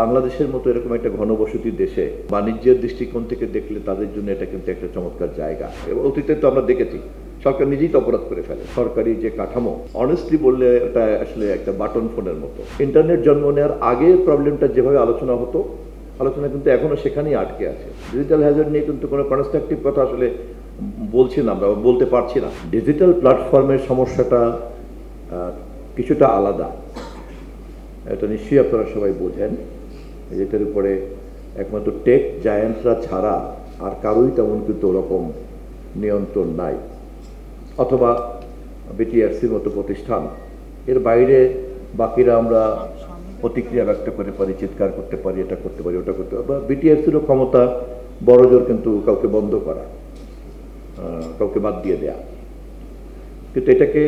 বাংলাদেশের মতো এরকম একটা ঘনবসতি দেশে বাণিজ্যের দৃষ্টিকোণ থেকে দেখলে তাদের জন্য এটা কিন্তু একটা চমৎকার জায়গা। এবং অতীতে তো আমরা দেখেছি সরকার নিজেই তো অপরাধ করে ফেলে। সরকারি যে কাঠামো অনেস্টলি বললে এটা আসলে একটা বাটন ফোনের মতো। ইন্টারনেট জন্ম নেওয়ার আগে প্রবলেমটা যেভাবে আলোচনা হতো, আলোচনা কিন্তু এখনো সেখানেই আটকে আছে। ডিজিটাল হ্যাজার্ড নিয়ে কিন্তু কোনো কনস্ট্রাকটিভ কথা আসলে বলছি না, আমরা বলতে পারছি না। ডিজিটাল প্ল্যাটফর্মের সমস্যাটা কিছুটা আলাদা, এটা নিশ্চয়ই আপনারা সবাই বোঝেন। যেটার উপরে একমাত্র টেক জায়ান্টরা ছাড়া আর কারোই তেমন কিন্তু ওরকম নিয়ন্ত্রণ নাই, অথবা বিটিআরসির মতো প্রতিষ্ঠান। এর বাইরে বাকিরা আমরা প্রতিক্রিয়া ব্যক্ত করতে পারি, চিৎকার করতে পারি, এটা করতে পারি, ওটা করতে পারি। বা বিটিআরসিরও ক্ষমতা বড়জোর কিন্তু কাউকে বন্ধ করা, কাউকে বাদ দিয়ে দেয়া। কিন্তু এটাকে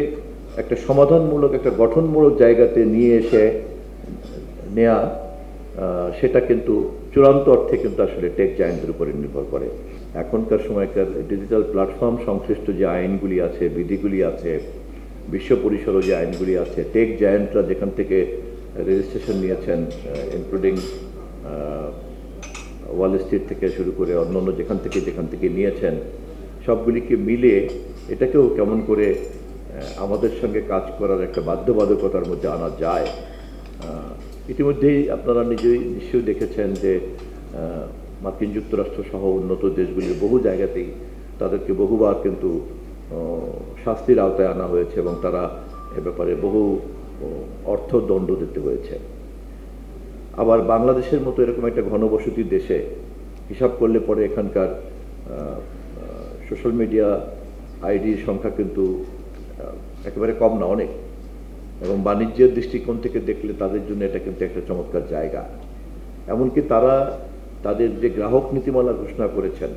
একটা সমাধানমূলক, একটা গঠনমূলক জায়গাতে নিয়ে এসে নেয়া, সেটা কিন্তু চূড়ান্ত অর্থে কিন্তু আসলে টেক জায়ান্টের উপরে নির্ভর করে। এখনকার সময়কার ডিজিটাল প্ল্যাটফর্ম সংশ্লিষ্ট যে আইনগুলি আছে, বিধিগুলি আছে, বিশ্ব পরিসরও যে আইনগুলি আছে, টেক জায়ান্টরা যেখান থেকে রেজিস্ট্রেশন নিয়েছেন, ইনক্লুডিং ওয়াল স্ট্রিট থেকে শুরু করে অন্যান্য যেখান থেকে নিয়েছেন, সবগুলিকে মিলে এটাকেও কেমন করে আমাদের সঙ্গে কাজ করার একটা বাধ্যবাধকতার মধ্যে আনা যায়। ইতিমধ্যেই আপনারা নিশ্চয়ই দেখেছেন যে মার্কিন যুক্তরাষ্ট্র সহ উন্নত দেশগুলির বহু জায়গাতেই তাদেরকে বহুবার কিন্তু শাস্তির আওতায় আনা হয়েছে এবং তারা এ ব্যাপারে বহু অর্থদণ্ড দিতে হয়েছে। আবার বাংলাদেশের মতো এরকম একটা ঘনবসতি দেশে হিসাব করলে পরে এখানকার সোশ্যাল মিডিয়া আইডির সংখ্যা কিন্তু একেবারে কম না, অনেক। এবং বাণিজ্যের দৃষ্টিকোণ থেকে দেখলে তাদের জন্য এটা কিন্তু একটা চমৎকার জায়গা। এমনকি তারা তাদের যে গ্রাহক নীতিমালা ঘোষণা করেছেন,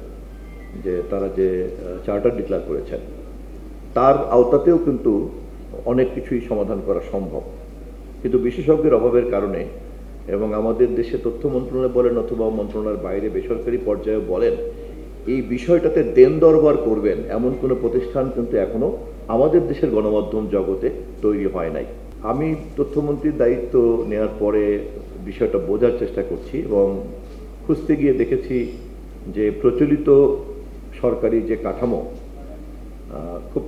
যে তারা যে চার্টার ডিক্লেয়ার করেছেন, তার আওতাতেও কিন্তু অনেক কিছুই সমাধান করা সম্ভব। কিন্তু বিশেষজ্ঞের অভাবের কারণে, এবং আমাদের দেশে তথ্য মন্ত্রণালয় বলেন অথবা মন্ত্রণালয়ের বাইরে বেসরকারি পর্যায়ে বলেন, এই বিষয়টাতে দেন দরবার করবেন এমন কোনো প্রতিষ্ঠান কিন্তু এখনো আমাদের দেশের গণমাধ্যম জগতে তৈরি হয় নাই। আমি তথ্যমন্ত্রীর দায়িত্ব নেওয়ার পরে বিষয়টা বোঝার চেষ্টা করছি এবং খুঁজতে গিয়ে দেখেছি যে প্রচলিত সরকারি যে কাঠামো, খুব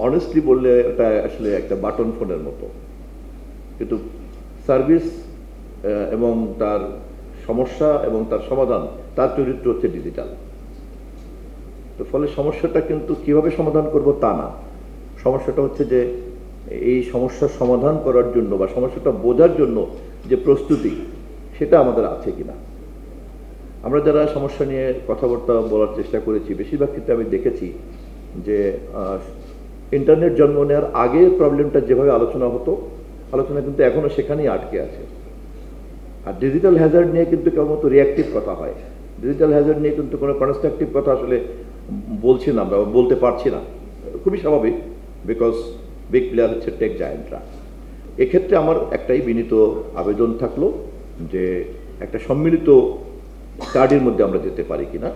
অনেস্টলি বললে এটা আসলে একটা বাটন ফোনের মতো। কিন্তু সার্ভিস এবং তার সমস্যা এবং তার সমাধান, তার চরিত্র হচ্ছে ডিজিটাল। তো ফলে সমস্যাটা কিন্তু কিভাবে সমাধান করব তা না, সমস্যাটা হচ্ছে যে এই সমস্যার সমাধান করার জন্য বা সমস্যাটা বোঝার জন্য যে প্রস্তুতি, সেটা আমাদের আছে কিনা। আমরা যারা সমস্যা নিয়ে কথাবার্তা বলার চেষ্টা করেছি, বেশিরভাগ ক্ষেত্রে আমি দেখেছি যে ইন্টারনেট জন্ম নেওয়ার আগে প্রবলেমটা যেভাবে আলোচনা হতো, আলোচনা কিন্তু এখনো সেখানেই আটকে আছে। আর ডিজিটাল হ্যাজার্ড নিয়ে কিন্তু কেবলমাত্র রিয়াক্টিভ কথা হয়। ডিজিটাল হ্যাজার্ড নিয়ে কিন্তু কোনো কনস্ট্রাকটিভ কথা আসলে বলছি না, আমরা বলতে পারছি না। খুবই স্বাভাবিক, বিকজ বিগ প্লেয়ার হচ্ছে টেক জায়ান্টরা। এক্ষেত্রে আমার একটাই বিনীত আবেদন থাকলো যে একটা সম্মিলিত স্টাডির মধ্যে আমরা যেতে পারি কিনা,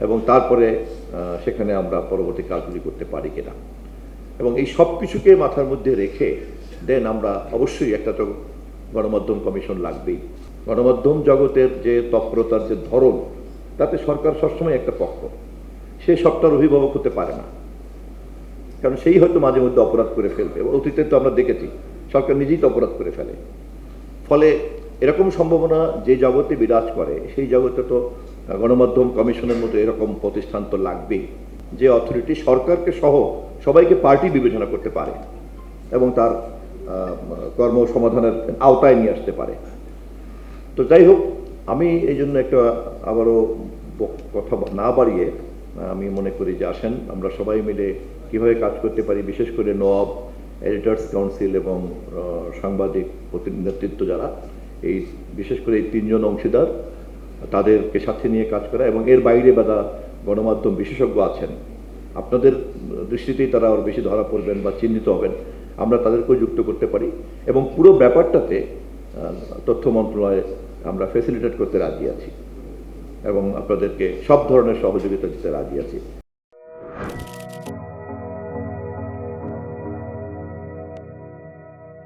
এবং তারপরে সেখানে আমরা পরবর্তী কাজগুলি করতে পারি কিনা। এবং এই সব কিছুকে মাথার মধ্যে রেখে দেন আমরা অবশ্যই একটা তো গণমাধ্যম কমিশন লাগবেই। গণমাধ্যম জগতের যে তৎপরতার যে ধরন, তাতে সরকার সবসময় একটা পক্ষ, সে সবটার অভিভাবক হতে পারে না, কারণ সেই হয়তো মাঝে মধ্যে অপরাধ করে ফেলবে। অতীতে তো আমরা দেখেছি সরকার নিজেই তো অপরাধ করে ফেলে। ফলে এরকম সম্ভাবনা যে জগতে বিরাজ করে, সেই জগতে তো গণমাধ্যম কমিশনের মতো এরকম প্রতিষ্ঠান তো লাগবেই, যে অথরিটি সরকারকে সহ সবাইকে পার্টি বিবেচনা করতে পারে এবং তার কর্ম সমাধানের আওতায় নিয়ে আসতে পারে। তো যাই হোক, আমি এই জন্য একটা আবারও কথা না বাড়িয়ে আমি মনে করি যে আসেন আমরা সবাই মিলে কীভাবে কাজ করতে পারি, বিশেষ করে নওয়াব, এডিটর্স কাউন্সিল এবং সাংবাদিক নেতৃত্ব যারা, এই বিশেষ করে এই তিনজন অংশীদার, তাদেরকে সাথে নিয়ে কাজ করা। এবং এর বাইরে বাদা গণমাধ্যম বিশেষজ্ঞ আছেন, আপনাদের দৃষ্টিতেই তারা আরও বেশি ধরা পড়বেন বা চিহ্নিত হবেন, আমরা তাদেরকেও যুক্ত করতে পারি। এবং পুরো ব্যাপারটাতে তথ্য মন্ত্রণালয়ে আমরা ফ্যাসিলিটেট করতে রাজি আছি এবং আপনাদেরকে সব ধরনের সহযোগিতা দিতে রাজি আছি।